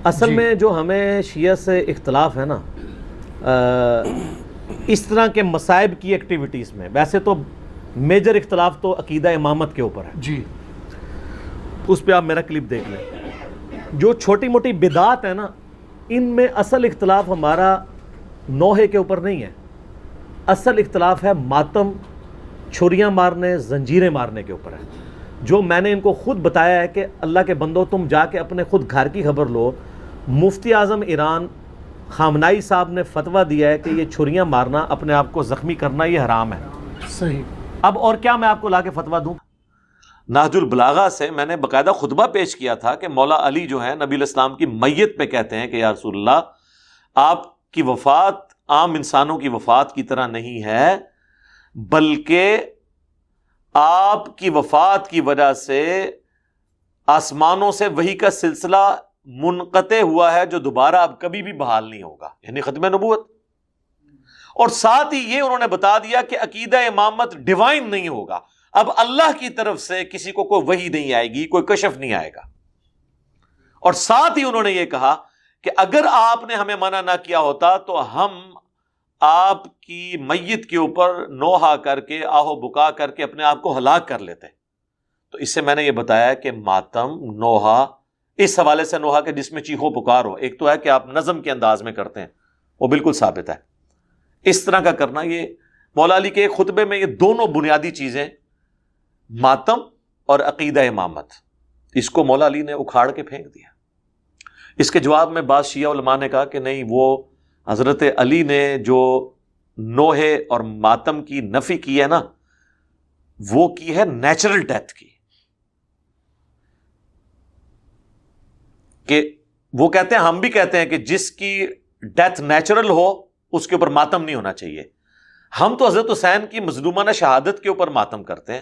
اصل میں جو ہمیں شیعہ سے اختلاف ہے نا اس طرح کے مصائب کی ایکٹیویٹیز میں، ویسے تو میجر اختلاف تو عقیدہ امامت کے اوپر ہے جی، اس پہ آپ میرا کلپ دیکھ لیں. جو چھوٹی موٹی بدعات ہیں نا ان میں اصل اختلاف ہمارا نوحے کے اوپر نہیں ہے، اصل اختلاف ہے ماتم، چھریاں مارنے، زنجیریں مارنے کے اوپر ہے. جو میں نے ان کو خود بتایا ہے کہ اللہ کے بندو تم جا کے اپنے خود گھر کی خبر لو، مفتی اعظم ایران خامنائی صاحب نے فتویٰ دیا ہے کہ یہ چھریاں مارنا، اپنے آپ کو زخمی کرنا یہ حرام ہے. صحیح. اب اور کیا میں آپ کو لا کے فتویٰ دوں؟ نہج البلاغہ سے میں نے باقاعدہ خطبہ پیش کیا تھا کہ مولا علی جو ہیں نبی الاسلام کی میت پہ کہتے ہیں کہ یا رسول اللہ آپ کی وفات عام انسانوں کی وفات کی طرح نہیں ہے، بلکہ آپ کی وفات کی وجہ سے آسمانوں سے وحی کا سلسلہ منقطع ہوا ہے جو دوبارہ اب کبھی بھی بحال نہیں ہوگا، یعنی ختم نبوت. اور ساتھ ہی یہ انہوں نے بتا دیا کہ عقیدہ امامت ڈیوائن نہیں ہوگا، اب اللہ کی طرف سے کسی کو کوئی وحی نہیں آئے گی، کوئی کشف نہیں آئے گا. اور ساتھ ہی انہوں نے یہ کہا کہ اگر آپ نے ہمیں منع نہ کیا ہوتا تو ہم آپ کی میت کے اوپر نوحہ کر کے آہو بکا کر کے اپنے آپ کو ہلاک کر لیتے. تو اس سے میں نے یہ بتایا کہ ماتم، نوحہ، اس حوالے سے نوحہ کے جس میں چیخو پکار ہو، ایک تو ہے کہ آپ نظم کے انداز میں کرتے ہیں، وہ بالکل ثابت ہے. اس طرح کا کرنا، یہ مولا علی کے ایک خطبے میں یہ دونوں بنیادی چیزیں، ماتم اور عقیدہ امامت، اس کو مولا علی نے اکھاڑ کے پھینک دیا. اس کے جواب میں بعض شیعہ علماء نے کہا کہ نہیں، وہ حضرت علی نے جو نوحے اور ماتم کی نفی کی ہے نا، وہ کی ہے نیچرل ڈیتھ کی. کہ وہ کہتے ہیں، ہم بھی کہتے ہیں کہ جس کی ڈیتھ نیچرل ہو اس کے اوپر ماتم نہیں ہونا چاہیے. ہم تو حضرت حسین کی مظلومانہ شہادت کے اوپر ماتم کرتے ہیں.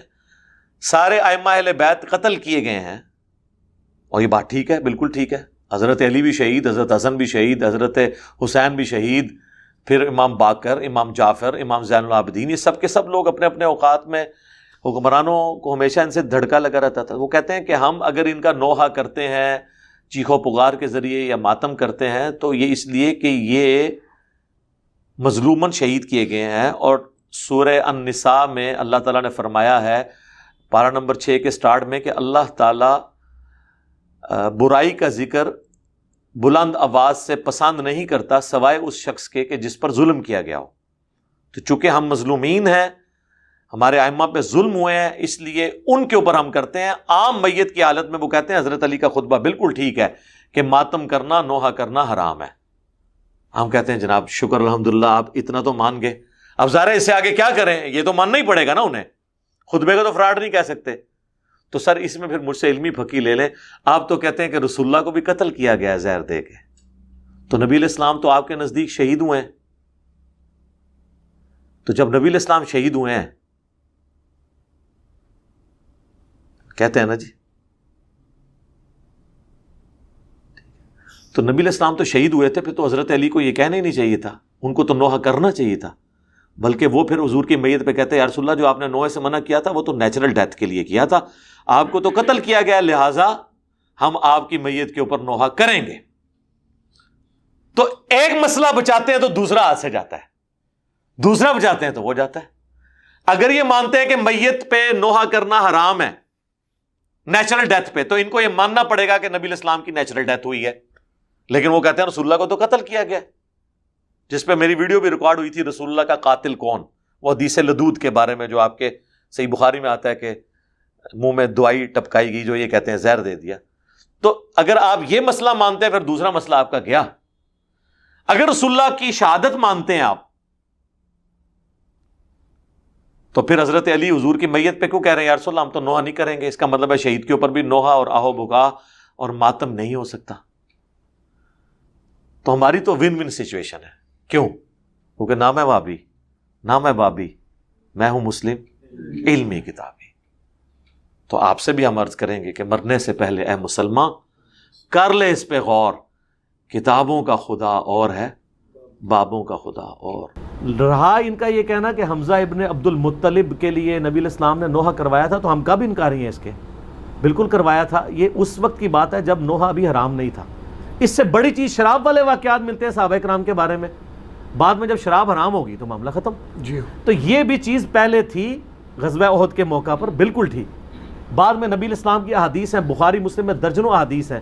سارے ائمہ اہل بیت قتل کیے گئے ہیں، اور یہ بات ٹھیک ہے، بالکل ٹھیک ہے. حضرت علی بھی شہید، حضرت حسن بھی شہید، حضرت حسین بھی شہید، پھر امام باقر، امام جعفر، امام زین العابدین، یہ سب کے سب لوگ اپنے اپنے اوقات میں، حکمرانوں کو ہمیشہ ان سے دھڑکا لگا رہتا تھا. وہ کہتے ہیں کہ ہم اگر ان کا نوحہ کرتے ہیں چیخو پکار کے ذریعے یا ماتم کرتے ہیں تو یہ اس لیے کہ یہ مظلوماً شہید کیے گئے ہیں. اور سورہ النساء میں اللہ تعالیٰ نے فرمایا ہے پارہ نمبر 6 کے سٹارٹ میں کہ اللہ تعالیٰ برائی کا ذکر بلند آواز سے پسند نہیں کرتا سوائے اس شخص کے کہ جس پر ظلم کیا گیا ہو. تو چونکہ ہم مظلومین ہیں، ہمارے ائمہ پہ ظلم ہوئے ہیں، اس لیے ان کے اوپر ہم کرتے ہیں. عام میت کی حالت میں وہ کہتے ہیں حضرت علی کا خطبہ بالکل ٹھیک ہے کہ ماتم کرنا، نوحہ کرنا حرام ہے. ہم کہتے ہیں جناب شکر الحمدللہ آپ اتنا تو مان گئے، اب ظاہر ہے اس سے آگے کیا کریں، یہ تو ماننا ہی پڑے گا نا انہیں، خطبے کا تو فراڈ نہیں کہہ سکتے. تو سر اس میں پھر مجھ سے علمی پھکی لے لیں. آپ تو کہتے ہیں کہ رسول اللہ کو بھی قتل کیا گیا ہے زہر دے کے، تو نبی علیہ السلام تو آپ کے نزدیک شہید ہوئے ہیں. تو جب نبی علیہ السلام شہید ہوئے ہیں، کہتے ہیں نا جی، تو نبی علیہ السلام تو شہید ہوئے تھے، پھر تو حضرت علی کو یہ کہنا ہی نہیں چاہیے تھا، ان کو تو نوحہ کرنا چاہیے تھا. بلکہ وہ پھر حضور کی میت پہ کہتے ہیں یا رسول اللہ جو آپ نے نوحے سے منع کیا تھا وہ تو نیچرل ڈیتھ کے لیے کیا تھا، آپ کو تو قتل کیا گیا، لہٰذا ہم آپ کی میت کے اوپر نوحہ کریں گے. تو ایک مسئلہ بچاتے ہیں تو دوسرا ہاتھ سے جاتا ہے، دوسرا بچاتے ہیں تو وہ جاتا ہے. اگر یہ مانتے ہیں کہ میت پہ نوحہ کرنا حرام ہے نیچرل ڈیتھ پہ، تو ان کو یہ ماننا پڑے گا کہ نبی علیہ السلام کی نیچرل ڈیتھ ہوئی ہے. لیکن وہ کہتے ہیں رسول اللہ کو تو قتل کیا گیا، جس پہ میری ویڈیو بھی ریکارڈ ہوئی تھی، رسول اللہ کا قاتل کون، وہ حدیث لدود کے بارے میں جو آپ کے صحیح بخاری میں آتا ہے کہ منہ میں دوائی ٹپکائی گئی جو یہ کہتے ہیں زہر دے دیا. تو اگر آپ یہ مسئلہ مانتے ہیں پھر دوسرا مسئلہ آپ کا گیا. اگر رسول اللہ کی شہادت مانتے ہیں آپ، تو پھر حضرت علی حضور کی میت پہ کیوں کہہ رہے ہیں یا رسول اللہ ہم تو نوحہ نہیں کریں گے؟ اس کا مطلب ہے شہید کے اوپر بھی نوحہ اور آہو بکا اور ماتم نہیں ہو سکتا. تو ہماری تو ون ون سچویشن ہے. کیوں؟ کیونکہ نہ میں وہابی، نہ میں بابی، میں ہوں مسلم علمی کتابی. تو آپ سے بھی ہم عرض کریں گے کہ مرنے سے پہلے اے مسلمان کر لے اس پہ غور، کتابوں کا خدا اور ہے، بابوں کا خدا اور. رہا ان کا یہ کہنا کہ حمزہ ابن عبد المطلب کے لیے نبی علیہ السلام نے نوحہ کروایا تھا، تو ہم کب انکاری ہیں اس کے؟ بالکل کروایا تھا. یہ اس وقت کی بات ہے جب نوحہ ابھی حرام نہیں تھا. اس سے بڑی چیز شراب والے واقعات ملتے ہیں صحابہ کرام کے بارے میں. بعد میں جب شراب حرام ہوگی تو معاملہ ختم. جی تو یہ بھی چیز پہلے تھی غزوہ احد کے موقع پر بالکل تھی. بعد میں نبی الاسلام کی احادیث ہیں, بخاری مسلم میں درجنوں احادیث ہیں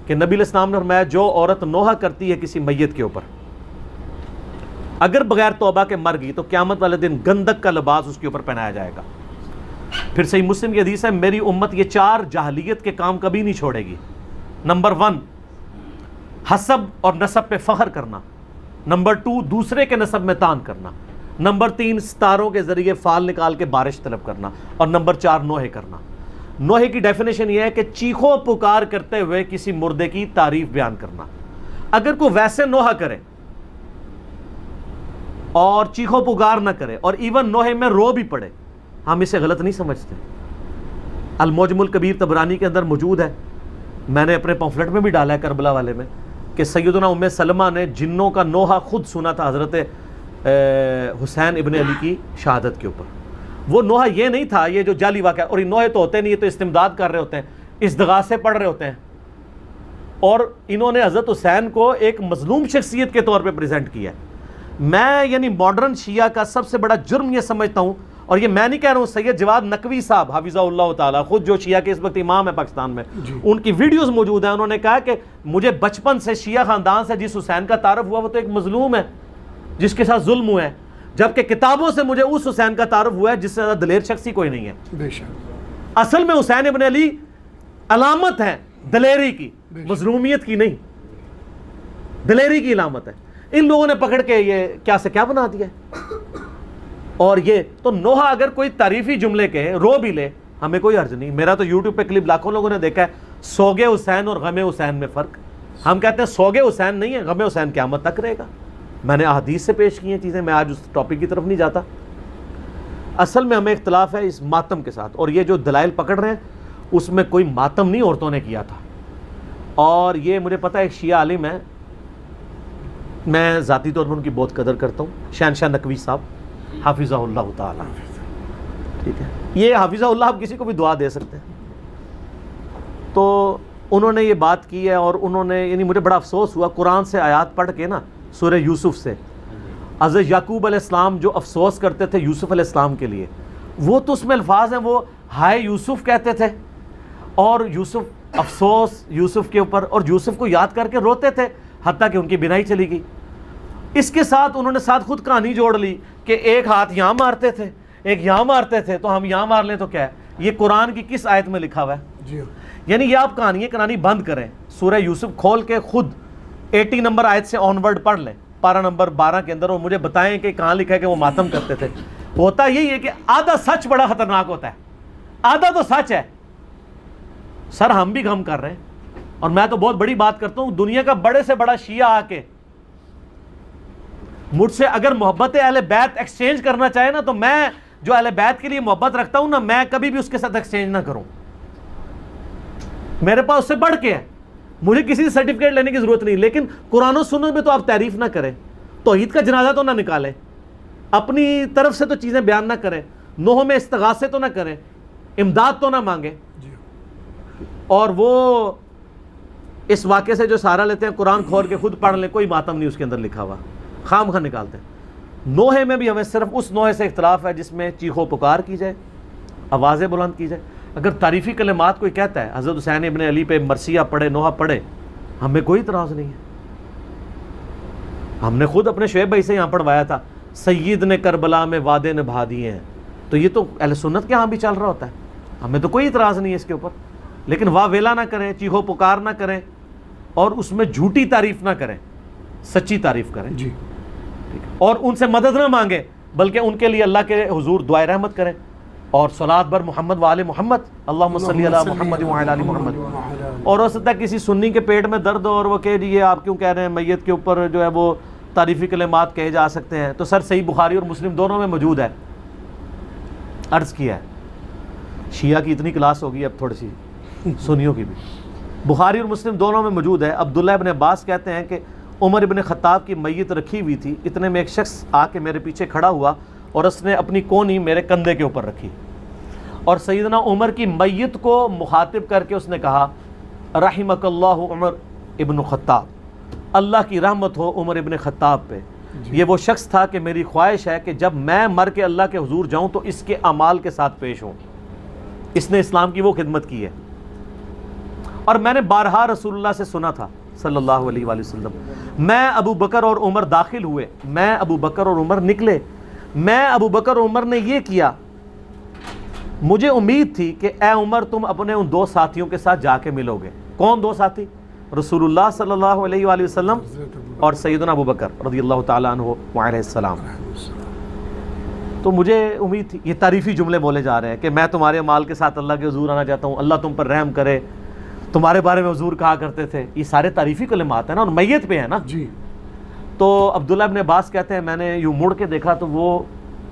کہ نبی الاسلام نے فرمایا جو عورت نوحہ کرتی ہے کسی میت کے اوپر, اگر بغیر توبہ کے مر گئی تو قیامت والے دن گندک کا لباس اس کے اوپر پہنایا جائے گا. پھر صحیح مسلم کی حدیث ہے میری امت یہ 4 جاہلیت کے کام کبھی نہیں چھوڑے گی. نمبر 1 حسب اور نسب پہ فخر کرنا. نمبر 2 دوسرے کے نسب میں تان کرنا. نمبر 3 ستاروں کے ذریعے فال نکال کے بارش طلب کرنا. اور نمبر 4 نوحے کرنا. نوحے کی ڈیفینیشن یہ ہے کہ چیخو پکار کرتے ہوئے کسی مردے کی تعریف بیان کرنا. اگر کوئی ویسے نوحہ کرے اور چیخو پکار نہ کرے اور ایون نوحے میں رو بھی پڑے, ہم اسے غلط نہیں سمجھتے. المعجم الکبیر طبرانی کے اندر موجود ہے, میں نے اپنے پمفلٹ میں بھی ڈالا ہے کربلا والے میں, کہ سیدنا ام سلمہ نے جنوں کا نوحہ خود سنا تھا حضرت حسین ابن علی کی شہادت کے اوپر. وہ نوحہ یہ نہیں تھا یہ جو جعلی واقعہ, اور یہ نوحے تو ہوتے نہیں, یہ تو استمداد کر رہے ہوتے ہیں, استغاثے پڑھ رہے ہوتے ہیں. اور انہوں نے حضرت حسین کو ایک مظلوم شخصیت کے طور پہ پریزنٹ کیا ہے. میں یعنی ماڈرن شیعہ کا سب سے بڑا جرم یہ سمجھتا ہوں, اور یہ میں نہیں کہہ رہا ہوں, سید جواد نقوی صاحب حفظہ اللہ تعالیٰ خود جو شیعہ کے اس وقت امام ہے پاکستان میں, ان کی ویڈیوز موجود ہیں. انہوں نے کہا کہ مجھے بچپن سے شیعہ خاندان سے جس حسین کا تعارف ہوا وہ تو ایک مظلوم ہے جس کے ساتھ ظلم ہوا ہے, جبکہ کتابوں سے مجھے اس حسین کا تعارف ہوا ہے جس سے زیادہ دلیر شخص ہی کوئی نہیں ہے. بے شک. اصل میں حسین ابن علی علامت ہے دلیری کی, مظلومیت کی نہیں, دلیری کی علامت ہے. ان لوگوں نے پکڑ کے یہ کیا سے کیا بنا دیا ہے. اور یہ تو نوحہ اگر کوئی تعریفی جملے کے رو بھی لے ہمیں کوئی حرج نہیں. میرا تو یوٹیوب پہ کلپ لاکھوں لوگوں نے دیکھا ہے, سوگے حسین اور غم حسین میں فرق. ہم کہتے ہیں سوگے حسین نہیں ہے, غم حسین قیامت تک رہے گا. میں نے احادیث سے پیش کی ہیں چیزیں, میں آج اس ٹاپک کی طرف نہیں جاتا. اصل میں ہمیں اختلاف ہے اس ماتم کے ساتھ, اور یہ جو دلائل پکڑ رہے ہیں اس میں کوئی ماتم نہیں عورتوں نے کیا تھا. اور یہ مجھے پتہ ہے ایک شیعہ عالم ہے, میں ذاتی طور پر ان کی بہت قدر کرتا ہوں, شہنشاہ نقوی صاحب حافظہ اللہ تعالیٰ. ٹھیک ہے, یہ حافظہ اللہ آپ کسی کو بھی دعا دے سکتے ہیں. تو انہوں نے یہ بات کی ہے, اور انہوں نے یعنی مجھے بڑا افسوس ہوا قرآن سے آیات پڑھ کے نا, سورہ یوسف سے. حضرت یعقوب علیہ السلام جو افسوس کرتے تھے یوسف علیہ السلام کے لیے, وہ تو اس میں الفاظ ہیں, وہ ہائے یوسف کہتے تھے, اور یوسف افسوس یوسف کے اوپر, اور یوسف کو یاد کر کے روتے تھے حتیٰ کہ ان کی بینائی چلی گئی. اس کے ساتھ انہوں نے ساتھ خود کہانی جوڑ لی کہ ایک ہاتھ یہاں مارتے تھے ایک یہاں مارتے تھے, تو ہم یہاں مار لیں تو کیا ہے. یہ قرآن کی کس آیت میں لکھا ہوا ہے؟ جی یعنی یہ آپ کہانیاں کہانی بند کریں, سورہ یوسف کھول کے خود 80 نمبر آیت سے آن ورڈ پڑھ لیں, پارہ نمبر 12 کے اندر, اور مجھے بتائیں کہ کہاں لکھا ہے کہ وہ ماتم کرتے تھے. ہوتا یہی ہے کہ آدھا سچ بڑا خطرناک ہوتا ہے, آدھا تو سچ ہے. سر ہم بھی غم کر رہے ہیں, اور میں تو بہت بڑی بات کرتا ہوں, دنیا کا بڑے سے بڑا شیعہ آ کے مجھ سے اگر محبت اہل بیت ایکسچینج کرنا چاہے نا, تو میں جو اہل بیت کے لیے محبت رکھتا ہوں نا, میں کبھی بھی اس کے ساتھ ایکسچینج نہ کروں. میرے پاس اس سے بڑھ کے ہے, مجھے کسی سرٹیفکیٹ لینے کی ضرورت نہیں. لیکن قرآن و سنت میں تو آپ تعریف نہ کریں, توحید کا جنازہ تو نہ نکالیں, اپنی طرف سے تو چیزیں بیان نہ کریں, نوح میں استغاثے تو نہ کریں, امداد تو نہ مانگیں. اور وہ اس واقعے سے جو سہارا لیتے ہیں قرآن کھول کے خود پڑھ لیں, کوئی ماتم نہیں اس کے اندر لکھا ہوا, خام خواہ نکالتے ہیں. نوحے میں بھی ہمیں صرف اس نوحے سے اختلاف ہے جس میں چیخو پکار کی جائے, آوازیں بلند کی جائے. اگر تعریفی کلمات کوئی کہتا ہے حضرت حسین ابن علی پہ مرثیہ پڑھے, نوحہ پڑھے, ہمیں کوئی اعتراض نہیں ہے. ہم نے خود اپنے شعیب بھائی سے یہاں پڑھوایا تھا, سید نے کربلا میں وعدے نبھا دیے ہیں, تو یہ تو اہل سنت کے ہاں بھی چل رہا ہوتا ہے, ہمیں تو کوئی اعتراض نہیں ہے اس کے اوپر. لیکن واہ ویلا نہ کریں, چیخو پکار نہ کریں, اور اس میں جھوٹی تعریف نہ کریں, سچی تعریف کریں. جی اور ان سے مدد نہ مانگیں, بلکہ ان کے لیے اللہ کے حضور دعائے رحمت کریں, اور صلاۃ بر محمد وآل محمد, اللہم صلی علی محمد وعلی آل محمد. اور ہو سکتا ہے کسی سنی کے پیٹ میں درد ہو اور وہ کہے جی یہ آپ کیوں کہہ رہے ہیں, میت کے اوپر جو ہے وہ تعریفی کلمات کہے جا سکتے ہیں, تو سر صحیح بخاری اور مسلم دونوں میں موجود ہے. عرض کیا ہے, شیعہ کی اتنی کلاس ہوگی اب تھوڑی سی, سنیوں کی بھی. بخاری اور مسلم دونوں میں موجود ہے. عبداللہ ابن عباس کہتے ہیں کہ عمر ابن خطاب کی میت رکھی ہوئی تھی, اتنے میں ایک شخص آ کے میرے پیچھے کھڑا ہوا اور اس نے اپنی کونی میرے کندھے کے اوپر رکھی, اور سیدنا عمر کی میت کو مخاطب کر کے اس نے کہا رحمک اللہ عمر ابن خطاب. اللہ کی رحمت ہو عمر ابن خطاب پہ. یہ وہ شخص تھا کہ میری خواہش ہے کہ جب میں مر کے اللہ کے حضور جاؤں تو اس کے اعمال کے ساتھ پیش ہوں. اس نے اسلام کی وہ خدمت کی ہے. اور میں نے بارہا رسول اللہ سے سنا تھا صلی اللہ علیہ وآلہ وسلم, میں ابو بکر اور عمر داخل ہوئے, میں ابو بکر اور عمر نکلے, میں ابو بکر اور عمر نے یہ کیا, مجھے امید تھی کہ اے عمر تم اپنے ان دو ساتھیوں کے ساتھ جا کے ملو گے. کون دو ساتھی؟ رسول اللہ صلی اللہ علیہ وآلہ وسلم اور سیدنا ابو بکر رضی اللہ تعالیٰ عنہ وعلیہ السلام. تو مجھے امید تھی. یہ تعریفی جملے بولے جا رہے ہیں کہ میں تمہارے مال کے ساتھ اللہ کے حضور آنا چاہتا ہوں, اللہ تم پر رحم کرے, تمہارے بارے میں حضور کہا کرتے تھے. یہ سارے تعریفی کلمات ہیں نا, اور میت پہ ہیں نا جی. تو عبداللہ ابن عباس کہتے ہیں میں نے یوں مڑ کے دیکھا تو وہ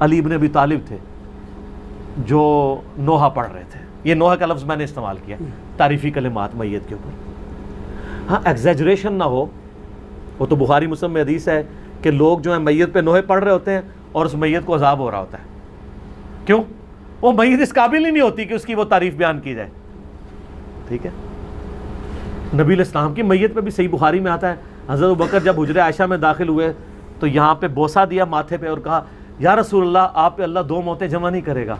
علی ابن ابی طالب تھے جو نوحہ پڑھ رہے تھے. یہ نوحہ کا لفظ میں نے استعمال کیا تعریفی کلمات میت کے اوپر. ہاں ایگزیجریشن نہ ہو, وہ تو بخاری مسلم میں حدیث ہے کہ لوگ جو ہیں میت پہ نوحے پڑھ رہے ہوتے ہیں اور اس میت کو عذاب ہو رہا ہوتا ہے. کیوں؟ وہ میت اس قابل ہی نہیں ہوتی کہ اس کی وہ تعریف بیان کی جائے. ٹھیک ہے. نبی علیہ السلام کی میت پہ بھی صحیح بخاری میں آتا ہے, حضرت ابوبکر جب حجرہ عائشہ میں داخل ہوئے تو یہاں پہ بوسہ دیا ماتھے پہ اور کہا یا رسول اللہ آپ پہ اللہ دو موتیں جمع نہیں کرے گا.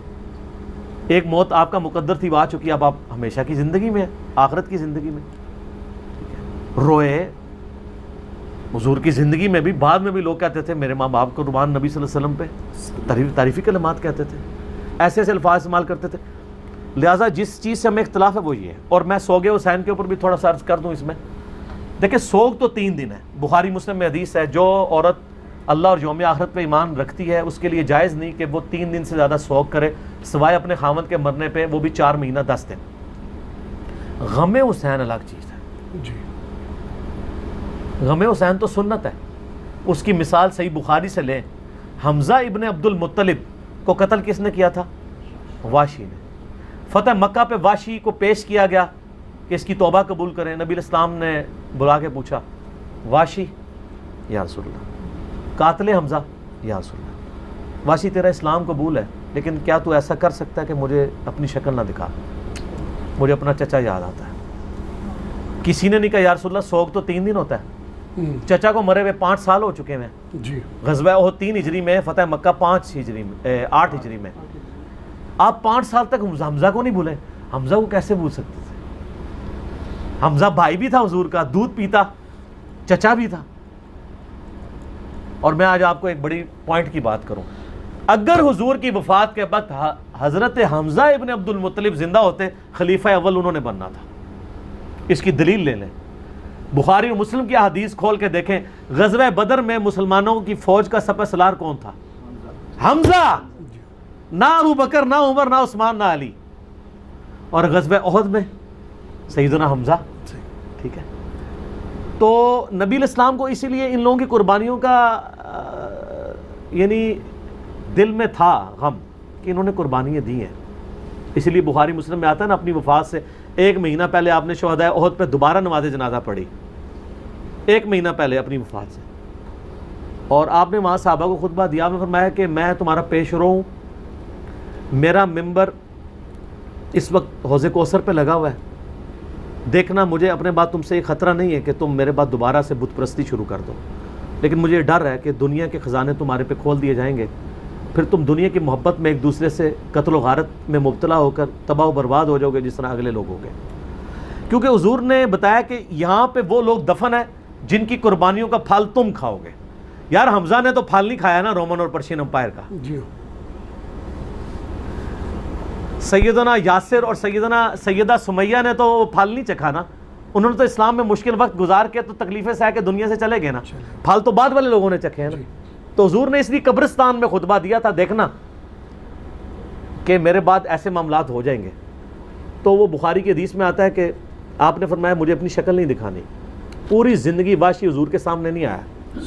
ایک موت آپ کا مقدر تھی وہ آ چکی, اب آپ ہمیشہ کی زندگی میں, آخرت کی زندگی میں. روئے. حضور کی زندگی میں بھی بعد میں بھی لوگ کہتے تھے میرے ماں باپ کو قربان نبی صلی اللہ علیہ وسلم پہ تعریفی کلمات کہتے تھے, ایسے ایسے الفاظ استعمال کرتے تھے. لہٰذا جس چیز سے ہمیں اختلاف ہے وہ یہ ہے. اور میں سوگ حسین کے اوپر بھی تھوڑا سا عرض کر دوں. اس میں دیکھیں سوگ تو 3 دن ہے, بخاری مسلم میں حدیث ہے جو عورت اللہ اور یوم آخرت پہ ایمان رکھتی ہے اس کے لیے جائز نہیں کہ وہ 3 دن سے زیادہ سوگ کرے سوائے اپنے خاوند کے مرنے پہ, وہ بھی 4 مہینہ 10 دن. غم حسین الگ چیز ہے جی. غم حسین تو سنت ہے. اس کی مثال صحیح بخاری سے لیں, حمزہ ابن عبد المطلب کو قتل کس نے کیا تھا؟ واشی نے. فتح مکہ پہ واشی کو پیش کیا گیا کہ اس کی توبہ قبول کریں. نبی علیہ السلام نے بلا کے پوچھا واشی یا رسول اللہ, قاتل حمزہ یا رسول اللہ, واشی تیرا اسلام قبول ہے لیکن کیا تو ایسا کر سکتا ہے کہ مجھے اپنی شکل نہ دکھا, مجھے اپنا چچا یاد آتا ہے. کسی نے نہیں کہا یا رسول اللہ سوگ تو 3 دن ہوتا ہے, چچا کو مرے ہوئے 5 سال ہو چکے ہیں جی. غزوہ احد 3 ہجری میں, فتح مکہ 8 ہجری میں. آپ 5 سال تک حمزہ کو نہیں بھولے. حمزہ کو کیسے بھول سکتے تھے؟ حمزہ بھائی بھی تھا حضور کا, دودھ پیتا, چچا بھی تھا. اور میں آج آپ کو ایک بڑی پوائنٹ کی بات کروں. اگر حضور کی وفات کے وقت حضرت حمزہ ابن عبد المطلب زندہ ہوتے, خلیفہ اول انہوں نے بننا تھا. اس کی دلیل لے لیں, بخاری اور مسلم کی حدیث کھول کے دیکھیں. غزوہ بدر میں مسلمانوں کی فوج کا سپہ سالار کون تھا؟ حمزہ. نہ ابو بکر, نہ عمر, نہ عثمان, نہ علی. اور غزوہ احد میں سیدنا حمزہ. ٹھیک ہے. تو نبی علیہ السلام کو اسی لیے ان لوگوں کی قربانیوں کا یعنی دل میں تھا غم کہ انہوں نے قربانیاں دی ہیں. اسی لیے بخاری مسلم میں آتا ہے نا, اپنی وفات سے 1 مہینہ پہلے آپ نے شہداء احد پہ دوبارہ نماز جنازہ پڑھی, 1 مہینہ پہلے اپنی وفات سے. اور آپ نے وہاں صحابہ کو خطبہ دیا. آپ نے فرمایا کہ میں تمہارا پیش رو ہوں, میرا ممبر اس وقت حوض کوثر پہ لگا ہوا ہے, دیکھنا مجھے اپنے بعد تم سے یہ خطرہ نہیں ہے کہ تم میرے بعد دوبارہ سے بت پرستی شروع کر دو, لیکن مجھے ڈر ہے کہ دنیا کے خزانے تمہارے پہ کھول دیے جائیں گے, پھر تم دنیا کی محبت میں ایک دوسرے سے قتل و غارت میں مبتلا ہو کر تباہ و برباد ہو جاؤ گے جس طرح اگلے لوگ ہو گئے. کیونکہ حضور نے بتایا کہ یہاں پہ وہ لوگ دفن ہیں جن کی قربانیوں کا پھل تم کھاؤ گے. یار حمزہ نے تو پھل نہیں کھایا نا رومن اور پرشین امپائر کا. سیدنا یاسر اور سیدہ سمیہ نے تو پھل نہیں چکھا نا, انہوں نے تو اسلام میں مشکل وقت گزار کے تو تکلیفیں سہ کے دنیا سے چلے گئے نا, پھل تو بعد والے لوگوں نے چکھے ہیں نا. تو حضور نے اس لیے قبرستان میں خطبہ دیا تھا, دیکھنا کہ میرے بعد ایسے معاملات ہو جائیں گے. تو وہ بخاری کی حدیث میں آتا ہے کہ آپ نے فرمایا مجھے اپنی شکل نہیں دکھانی. پوری زندگی واشی حضور کے سامنے نہیں آیا.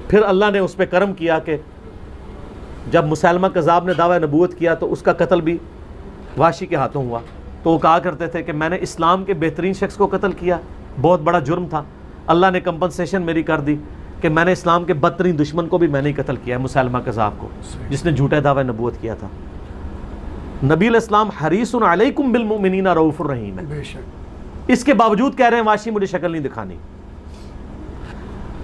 پھر اللہ نے اس پہ کرم کیا کہ جب مسیلمہ کذاب نے دعویٰ نبوت کیا تو اس کا قتل بھی واشی کے ہاتھوں ہوا. تو وہ کہا کرتے تھے کہ میں نے اسلام کے بہترین شخص کو قتل کیا, بہت بڑا جرم تھا, اللہ نے کمپنسیشن میری کر دی کہ میں نے اسلام کے بدترین دشمن کو بھی میں نے ہی قتل کیا ہے, مسیلمہ کذاب کو, جس نے جھوٹے دعوے نبوت کیا تھا. نبی علیہ السلام حریص علیکم بالمؤمنین رؤوف الرحیم ہے, اس کے باوجود کہہ رہے ہیں واشی مجھے شکل نہیں دکھانی.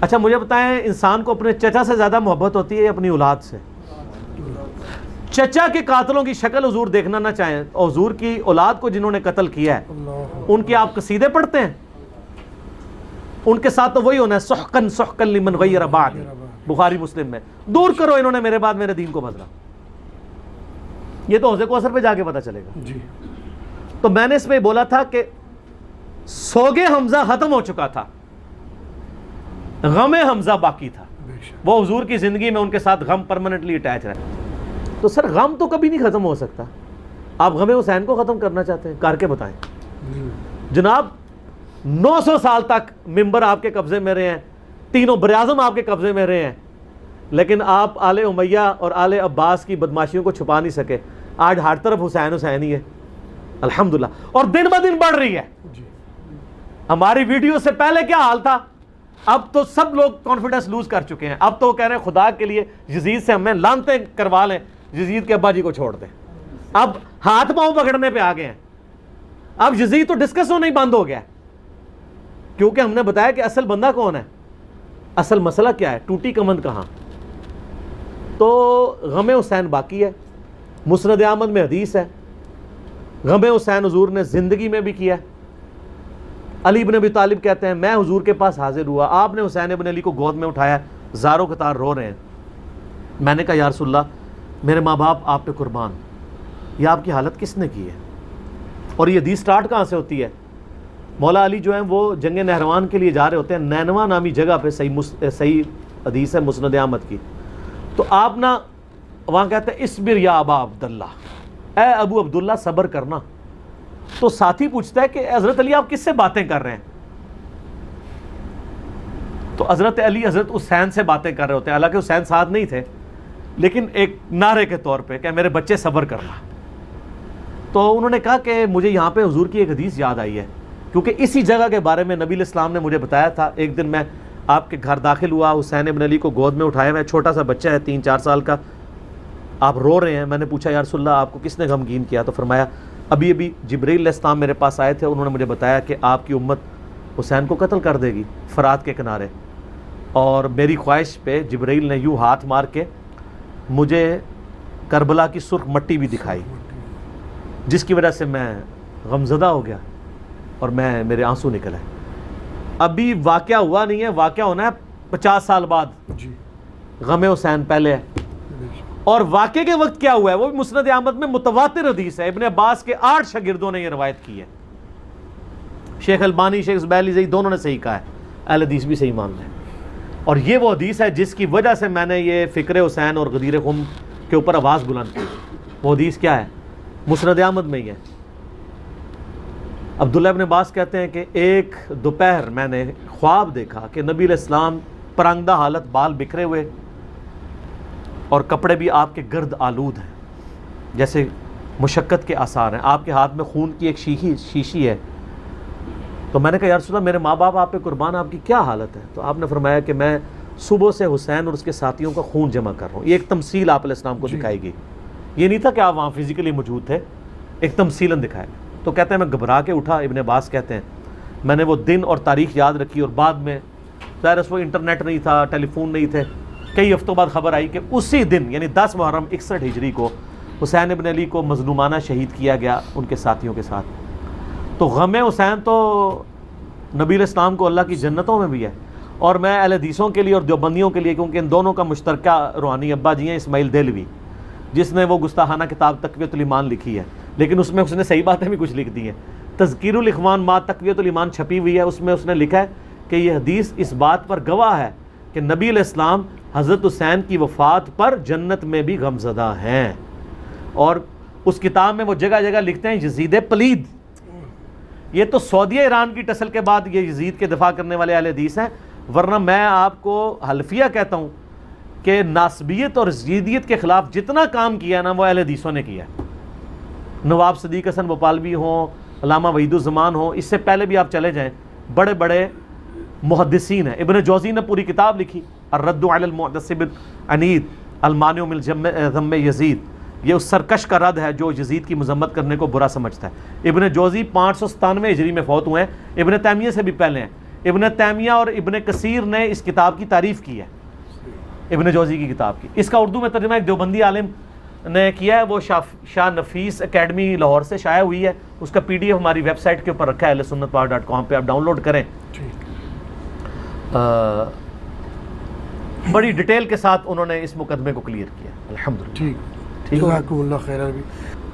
اچھا مجھے بتائیں انسان کو اپنے چچا سے زیادہ محبت ہوتی ہے یا اپنی اولاد سے؟ چچا کے قاتلوں کی شکل حضور دیکھنا نہ چاہیں، اور حضور کی اولاد کو جنہوں نے قتل کیا ہے ان کے آپ قصیدے پڑھتے ہیں؟ ان کے ساتھ تو وہی ہونا ہے، سحقن سحقن لمن غیر بعد، بخاری مسلم میں، دور کرو انہوں نے میرے بعد میرے دین کو بدلا۔ یہ تو حوض کوثر پہ جا کے پتہ چلے گا۔ جی تو میں نے اس میں بولا تھا کہ سوگ حمزہ ختم ہو چکا تھا، غم حمزہ باقی تھا، بے شک، وہ حضور کی زندگی میں ان کے ساتھ غم پرماننٹلی اٹیچ رہا۔ تو سر غم تو کبھی نہیں ختم ہو سکتا، آپ غم حسین کو ختم کرنا چاہتے ہیں، کر کے بتائیں۔ جناب 900 سال تک ممبر آپ کے قبضے میں رہے ہیں، تینوں براعظم آپ کے قبضے میں رہے ہیں، لیکن آپ آل امیہ اور آل عباس کی بدماشیوں کو چھپا نہیں سکے۔ آج ہر طرف حسین حسین ہی ہے الحمدللہ، اور دن بہ دن بڑھ رہی ہے۔ جی ہماری ویڈیو سے پہلے کیا حال تھا، اب تو سب لوگ کانفیڈنس لوز کر چکے ہیں، اب تو وہ کہہ رہے ہیں خدا کے لیے یزید سے ہمیں لانتیں کروا لیں، یزید کے ابا جی کو چھوڑ دیں۔ اب ہاتھ پاؤں پکڑنے پہ آ گئے ہیں، اب یزید تو ڈسکس ہونا ہی بند ہو گیا، کیونکہ ہم نے بتایا کہ اصل بندہ کون ہے، اصل مسئلہ کیا ہے، ٹوٹی کمند کہاں۔ تو غم حسین باقی ہے، مسند احمد میں حدیث ہے، غم حسین حضور نے زندگی میں بھی کیا ہے۔ علی بن ابی طالب کہتے ہیں میں حضور کے پاس حاضر ہوا، آپ نے حسین ابن علی کو گود میں اٹھایا، زاروں قطار رو رہے ہیں۔ میں نے کہا یا رسول اللہ میرے ماں باپ آپ پہ قربان، یہ آپ کی حالت کس نے کی ہے؟ اور یہ حدیث سٹارٹ کہاں سے ہوتی ہے؟ مولا علی جو ہیں وہ جنگ نہروان کے لیے جا رہے ہوتے ہیں، نینوا نامی جگہ پہ، صحیح حدیث ہے مسند احمد کی۔ تو آپ نا وہاں کہتے ہیں اصبر یا ابا عبداللہ، اے ابو عبداللہ صبر کرنا۔ تو ساتھی پوچھتا ہے کہ حضرت علی آپ کس سے باتیں کر رہے ہیں؟ تو حضرت علی حضرت حسین سے باتیں کر رہے ہوتے ہیں، حالانکہ حسین ساتھ نہیں تھے، لیکن ایک نعرے کے طور پہ کہ میرے بچے صبر کرنا۔ تو انہوں نے کہا کہ مجھے یہاں پہ حضور کی ایک حدیث یاد آئی ہے، کیونکہ اسی جگہ کے بارے میں نبی علیہ السلام نے مجھے بتایا تھا۔ ایک دن میں آپ کے گھر داخل ہوا، حسین ابن علی کو گود میں اٹھایا ہوا ہے، چھوٹا سا بچہ ہے 3-4 سال کا، آپ رو رہے ہیں۔ میں نے پوچھا یا رسول اللہ آپ کو کس نے غمگین کیا؟ تو فرمایا ابھی جبرائیل علیہ السلام میرے پاس آئے تھے، انہوں نے مجھے بتایا کہ آپ کی امت حسین کو قتل کر دے گی فرات کے کنارے، اور میری خواہش پہ جبرائیل نے یوں ہاتھ مار کے مجھے کربلا کی سرخ مٹی بھی دکھائی، جس کی وجہ سے میں غمزدہ ہو گیا اور میرے آنسو نکل آئے۔ ابھی واقعہ ہوا نہیں ہے، واقعہ ہونا ہے 50 سال بعد، جی غم حسین پہلے ہے۔ بے شک، اور واقعے کے وقت کیا ہوا ہے وہ بھی مسند احمد میں متواتر حدیث ہے، ابن عباس کے 8 شاگردوں نے یہ روایت کی ہے، شیخ البانی، شیخ زبیلی زئی دونوں نے صحیح کہا ہے، اہل حدیث بھی صحیح مان رہے ہیں۔ اور یہ وہ حدیث ہے جس کی وجہ سے میں نے یہ فکر حسین اور غدیر خم کے اوپر آواز بلند کی۔ وہ حدیث کیا ہے؟ مسند احمد میں ہی ہے۔ عبداللہ ابن عباس کہتے ہیں کہ ایک دوپہر میں نے خواب دیکھا کہ نبی علیہ السلام پرانگدہ حالت، بال بکھرے ہوئے اور کپڑے بھی آپ کے گرد آلود ہیں، جیسے مشقت کے آثار ہیں، آپ کے ہاتھ میں خون کی ایک شیشی ہے۔ تو میں نے کہا یا رسول اللہ میرے ماں باپ آپ پہ قربان، آپ کی کیا حالت ہے؟ تو آپ نے فرمایا کہ میں صبح سے حسین اور اس کے ساتھیوں کا خون جمع کر رہا ہوں۔ یہ ایک تمثیل آپ علیہ السلام کو دکھائی گئی، یہ نہیں تھا کہ آپ وہاں فزیکلی موجود تھے، ایک تمثیلاً دکھایا۔ تو کہتے ہیں میں گھبرا کے اٹھا، ابن عباس کہتے ہیں میں نے وہ دن اور تاریخ یاد رکھی، اور بعد میں ظاہر اس وقت انٹرنیٹ نہیں تھا، ٹیلی فون نہیں تھے، کئی ہفتوں بعد خبر آئی کہ اسی دن یعنی 10 محرم 61 ہجری کو حسین ابن علی کو مظلومانہ شہید کیا گیا ان کے ساتھیوں کے ساتھ۔ تو غم حسین تو نبی علیہ السلام کو اللہ کی جنتوں میں بھی ہے، اور میں اہل حدیثوں کے لیے اور دیوبندیوں کے لیے، کیونکہ ان دونوں کا مشترکہ روحانی ابا جی ہیں اسماعیل دہلوی، جس نے وہ گستاخانہ کتاب تقویۃ الایمان لکھی ہے، لیکن اس میں اس نے صحیح باتیں بھی کچھ لکھ دی ہیں۔ تذکیر الاخوان ما تقویۃ الایمان چھپی ہوئی ہے، اس میں اس نے لکھا ہے کہ یہ حدیث اس بات پر گواہ ہے کہ نبی علیہ السلام حضرت حسین کی وفات پر جنت میں بھی غمزدہ ہیں۔ اور اس کتاب میں وہ جگہ جگہ لکھتے ہیں یزید پلید۔ یہ تو سعودیہ ایران کی ٹسل کے بعد یہ یزید کے دفاع کرنے والے اہل حدیث ہیں، ورنہ میں آپ کو حلفیہ کہتا ہوں کہ ناسبیت اور یزیدیت کے خلاف جتنا کام کیا نا وہ اہل حدیثوں نے کیا۔ نواب صدیق حسن بھوپالوی ہوں، علامہ وحید الزمان ہوں، اس سے پہلے بھی آپ چلے جائیں، بڑے بڑے محدثین ہیں۔ ابن جوزی نے پوری کتاب لکھی الرد علی المعتصم العنید المانع من ذم یزید، یہ اس سرکش کا رد ہے جو یزید کی مذمت کرنے کو برا سمجھتا ہے۔ ابن جوزی 597 ہجری میں فوت ہوئے ہیں، ابن تیمیہ سے بھی پہلے ہیں۔ ابن تیمیہ اور ابن کثیر نے اس کتاب کی تعریف کی ہے، ابن جوزی کی کتاب کی. اس کا اردو میں ترجمہ ایک دیوبندی عالم نے کیا ہے، وہ شاہ نفیس اکیڈمی لاہور سے شائع ہوئی ہے. اس کا پی ڈی ایف ہماری ویب سائٹ کے اوپر رکھا ہے ahlsunnatpar.com پہ، آپ ڈاؤن لوڈ کریں. بڑی ڈیٹیل کے ساتھ انہوں نے اس مقدمے کو کلیئر کیا. الحمدللہ. ٹھیک. جزاکم اللہ خیر.